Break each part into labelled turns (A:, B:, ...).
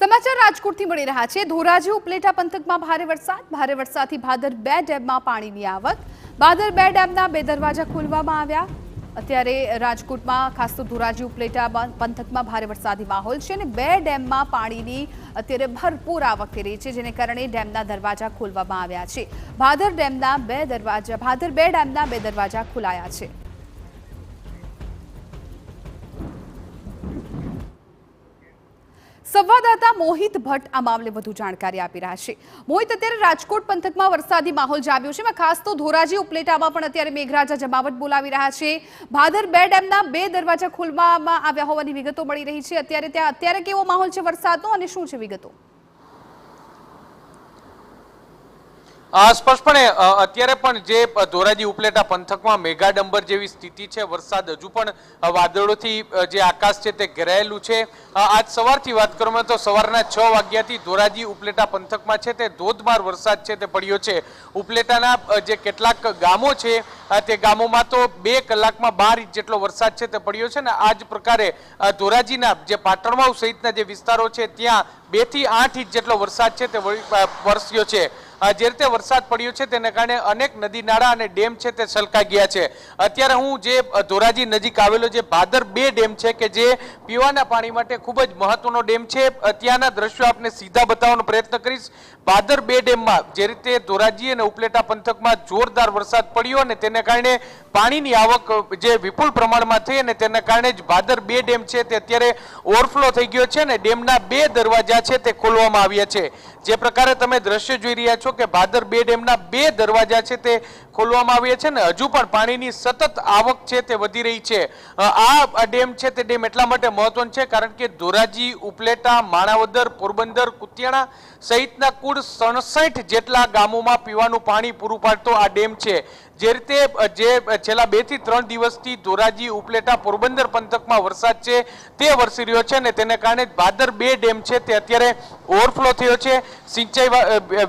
A: સમાચાર રાજકોટથી મળી રહ્યા છે। ધોરાજી ઉપલેટા પંથકમાં ભારે વરસાદથી ભાદર 2 ડેમમાં પાણીની આવક। ભાદર 2 ડેમના 2 દરવાજા ખોલવામાં આવ્યા। અત્યારે રાજકોટમાં ખાસ તો ધોરાજી ઉપલેટા પંથકમાં ભારે વરસાદી માહોલ છે અને 2 ડેમમાં પાણીની અત્યારે ભરપૂર આવક થઈ રહી છે, જેને કારણે ડેમના દરવાજા ખોલવામાં આવ્યા છે। ભાદર 2 ડેમના 2 દરવાજા ખોલાયા છે। સંવાદદાતા મોહિત ભટ્ટ આ મામલે વધુ જાણકારી આપી રહ્યા છે। મોહિત, અત્યારે રાજકોટ પંથકમાં વરસાદી માહોલ જામ્યો છે, ખાસ તો ધોરાજી ઉપલેટામાં પણ અત્યારે મેઘરાજા જમાવટ બોલાવી રહ્યા છે। ભાદર 2 ડેમના 2 દરવાજા ખોલવામાં આવ્યા હોવાની વિગતો મળી રહી છે। અત્યારે કેવો માહોલ છે વરસાદનો અને શું છે વિગતો?
B: સ્પષ્ટપણે અત્યારે પણ જે ધોરાજી ઉપલેટા પંથકમાં મેઘાડંબર જેવી સ્થિતિ છે, વરસાદ હજુ પણ વાદળોથી જે આકાશ છે તે ઘેરાયેલું છે। આજ સવારથી વાત કરવામાં તો સવારના 6 વાગ્યાથી ધોરાજી ઉપલેટા પંથકમાં છે તે ધોધમાર વરસાદ છે તે પડ્યો છે। ઉપલેટાના જે કેટલાક ગામો છે તે ગામોમાં તો 2 કલાકમાં 12 ઇંચ જેટલો વરસાદ છે તે પડ્યો છે ને આ જ પ્રકારે ધોરાજીના જે પાટણવાવ સહિતના જે વિસ્તારો છે ત્યાં 2 થી 8 ઇંચ જેટલો વરસાદ છે તે વરસ્યો છે। જે રીતે વરસાદ પડ્યો છે તેને કારણે અનેક નદી નાળા અને ડેમ છે તે છલકાઈ ગયા છે। અત્યારે હું જે ધોરાજી નજીક આવેલો જે ભાદર 2 ડેમ છે કે જે પીવાના પાણી માટે ખૂબ જ મહત્વનો ડેમ છે, ત્યાંના દ્રશ્યો આપને સીધા બતાવવાનો પ્રયત્ન કરીશ। ભાદર 2 ડેમમાં જે રીતે ધોરાજી અને ઉપલેટા પંથકમાં જોરદાર વરસાદ પડ્યો અને તેને કારણે પાણીની આવક જે વિપુલ પ્રમાણમાં થઈ અને તેના કારણે જ ભાદર 2 ડેમ છે તે અત્યારે ઓવરફ્લો થઈ ગયો છે અને ડેમના 2 દરવાજા છે તે ખોલવામાં આવ્યા છે। જે પ્રકારે તમે દ્રશ્ય જોઈ રહ્યા છો કે ભાદર 2 ડેમના 2 દરવાજા છે તે ખોલવામાં આવ્યા છે ને હજુ પણ પાણીની સતત આવક છે તે વધી રહી છે। આ ડેમ છે તે ડેમ એટલા માટે મહત્વનો છે કારણ કે ધોરાજી, ઉપલેટા, માણાવદર, પોરબંદર, કુતિયાણા સહિતના કુલ 67 જેટલા ગામોમાં પીવાનું પાણી પૂરું પાડતો આ ડેમ છે। જે રીતે જે છેલ્લા 2 થી 3 દિવસથી ધોરાજી, ઉપલેટા, પોરબંદર પંથકમાં વરસાદ છે તે વરસી રહ્યો છે અને તેને કારણે ભાદર 2 ડેમ છે તે અત્યારે ઓવરફ્લો થયો છે। સિંચાઈ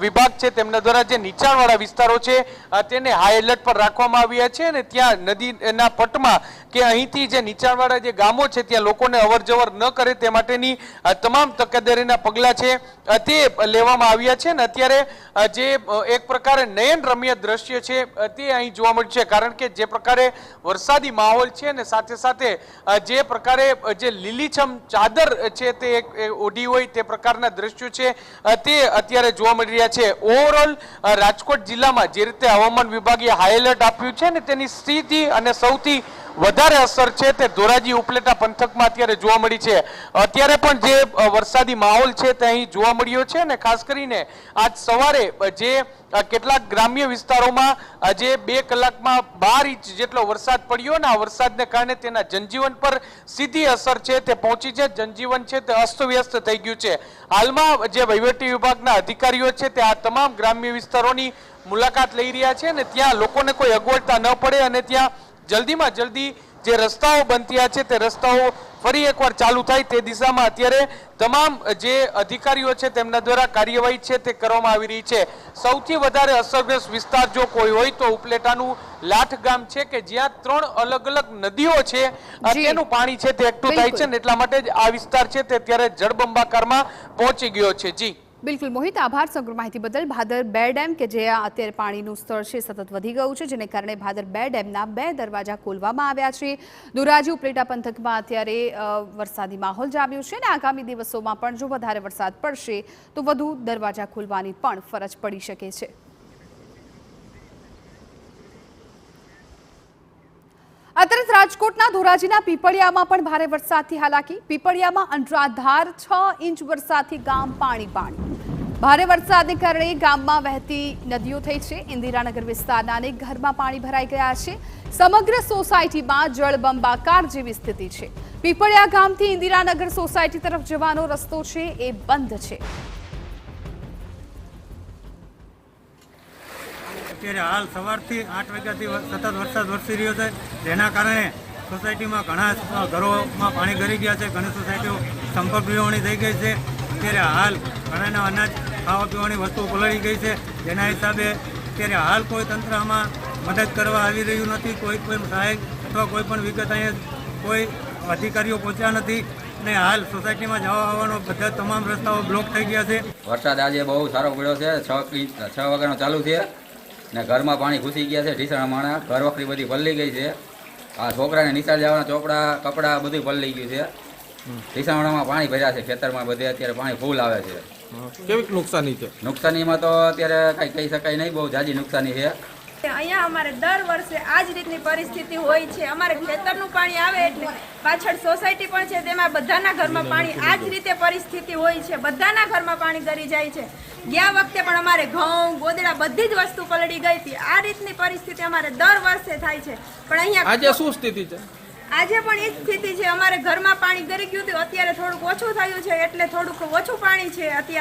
B: વિભાગ છે તેમના દ્વારા જે નીચાણવાળા વિસ્તારો છે તેને હાઈ એલર્ટ પર રાખવામાં આવ્યા છે અને ત્યાં નદીના પટમાં કે અહીંથી જે નીચાણવાળા જે ગામો છે ત્યાં લોકોને અવરજવર ન કરે તે માટેની તમામ તકેદારીના પગલાં છે તે લેવામાં આવ્યા છે અને અત્યારે જે એક પ્રકારે નયન રમ્ય દ્રશ્ય છે તે અહીં જોવા મળ્યું છે કારણ કે જે પ્રકારે વરસાદી માહોલ છે અને સાથે સાથે જે પ્રકારે જે લીલીછમ ચાદર છે તે ઓઢી હોય તે પ્રકારના દ્રશ્યો છે તે અત્યારે જોવા મળી રહ્યા છે। ઓવરઓલ રાજકોટ જિલ્લામાં જે રીતે હવામાન વિભાગે હાઈ એલર્ટ આપ્યું છે ને તેની સીધી અને સૌથી વધારે અસર છે તે ધોરાજી ઉપલેટા પંથકમાં અત્યારે જોવા મળી છે। અત્યારે પણ જે વરસાદી માહોલ છે તે અહીં જોવા મળ્યો છે અને ખાસ કરીને આજ સવારે જે કેટલાક ગ્રામ્ય વિસ્તારોમાં જે 2 કલાકમાં 12 ઇંચ જેટલો વરસાદ પડ્યો અને આ વરસાદને કારણે તેના જનજીવન પર સીધી અસર છે તે પહોંચી છે। જનજીવન છે તે અસ્તવ્યસ્ત થઈ ગયું છે। હાલમાં જે વહીવટી વિભાગના અધિકારીઓ છે તે આ તમામ ગ્રામ્ય વિસ્તારોની મુલાકાત લઈ રહ્યા છે અને ત્યાં લોકોને કોઈ અગવડતા ન પડે અને ત્યાં જલ્દીમાં જલ્દી જે રસ્તાઓ બંધ થયા છે તે રસ્તાઓ ફરી એકવાર ચાલુ થાય તે દિશામાં અત્યારે તમામ જે અધિકારીઓ છે તેમના દ્વારા કાર્યવાહી છે તે કરવામાં આવી રહી છે। સૌથી વધારે અસરગ્રસ્ત વિસ્તાર જો કોઈ હોય તો ઉપલેટાનું લાઠ ગામ છે કે જ્યાં 3 અલગ અલગ નદીઓ છે તેનું પાણી છે તે એકઠું થાય છે ને એટલા માટે જ આ વિસ્તાર છે તે અત્યારે જળબંબાકારમાં પહોંચી ગયો છે। જી
A: બિલકુલ મોહિત, આભાર સમગ્ર માહિતી બદલ। ભાદર 2 ડેમ કે જે અત્યારે પાણીનું સ્તર છે સતત વધી ગયું છે, જેને કારણે ભાદર 2 ડેમના 2 દરવાજા ખોલવામાં આવ્યા છે। ધોરાજી ઉપલેટા પંથકમાં અત્યારે વરસાદી માહોલ જામ્યો છે અને આગામી દિવસોમાં પણ જો વધારે વરસાદ પડશે તો વધુ દરવાજા ખોલવાની પણ ફરજ પડી શકે છે। અત્યારે રાજકોટના ધોરાજીના પીપળિયામાં પણ ભારે વરસાદથી હાલાકી। પીપળિયામાં અનરાધાર 6 ઇંચ વરસાદથી ગામ પાણી। ભારે વરસાદને કારણે ગામમાં વહેતી નદીઓ થઈ છે। ઇન્દિરાનગર વિસ્તારના અનેક ઘરમાં પાણી ભરાઈ ગયા છે। સમગ્ર સોસાયટીમાં જળબંબાકાર જેવી સ્થિતિ છે। પીપળિયા ગામથી ઇન્દિરાનગર સોસાયટી તરફ જવાનો રસ્તો છે એ બંધ છે।
C: અત્યારે હાલ સવારથી 8 વાગ્યાથી સતત વરસાદ વરસી રહ્યો છે, જેના કારણે સોસાયટીમાં ઘણા ઘરોમાં પાણી ગળી ગયા છે। ઘણી સોસાયટીઓ સંપર્ક વિહોણી થઈ ગઈ છે। અત્યારે હાલ ઘણાના અનાજ, ખાવા પીવાની વસ્તુઓ પલળી ગઈ છે, જેના હિસાબે અત્યારે હાલ કોઈ તંત્ર આમાં મદદ કરવા આવી રહ્યું નથી। કોઈ સહાય અથવા કોઈ પણ વિગત અહીંયા કોઈ અધિકારીઓ પહોંચ્યા નથી। ને હાલ સોસાયટીમાં જવા આવવાનો બધા તમામ રસ્તાઓ બ્લોક થઈ ગયા છે.
D: વરસાદ આજે બહુ સારો પડ્યો છે. 6 વાગ્યાનો ચાલુ છે ને ઘરમાં પાણી ઘૂસી ગયા છે. ઢીસણા માણા ઘર વખરી બધી પલળી ગઈ છે. આ છોકરાને નિશાળ જવાના ચોપડા કપડાં બધું પલળી ગયું છે. ઢીસણામાં પાણી ભર્યા છે. ખેતરમાં બધે અત્યારે પાણી ફૂલ આવે છે.
E: કેવી નુકસાની છે?
D: નુકસાનીમાં તો અત્યારે કાંઈ કહી શકાય નહીં, બહુ જાજી નુકસાની છે.
F: અહીંયા અમારે દર વર્ષે આ જ રીતની પરિસ્થિતિ હોય છે. અમારે ખેતરનું પાણી આવે એટલે પાછળ સોસાયટી પણ છે, તેમાં બધાના ઘરમાં પાણી આ જ રીતે પરિસ્થિતિ હોય છે. બધાના ઘરમાં પાણી ગરી જાય છે. ગયા વખતે પણ અમારે ઘઉં ગોદડા બધી જ વસ્તુ પલળી ગઈ હતી. આ રીતની પરિસ્થિતિ અમારે દર વર્ષે થાય છે. પણ અહીંયા
E: આજે શું સ્થિતિ છે?
F: આજે પણ એ જ સ્થિતિ છે. અમારે ઘરમાં પાણી ગરી ગયું હતું, અત્યારે થોડુંક ઓછું થયું છે એટલે થોડુંક ઓછું પાણી છે અત્યારે.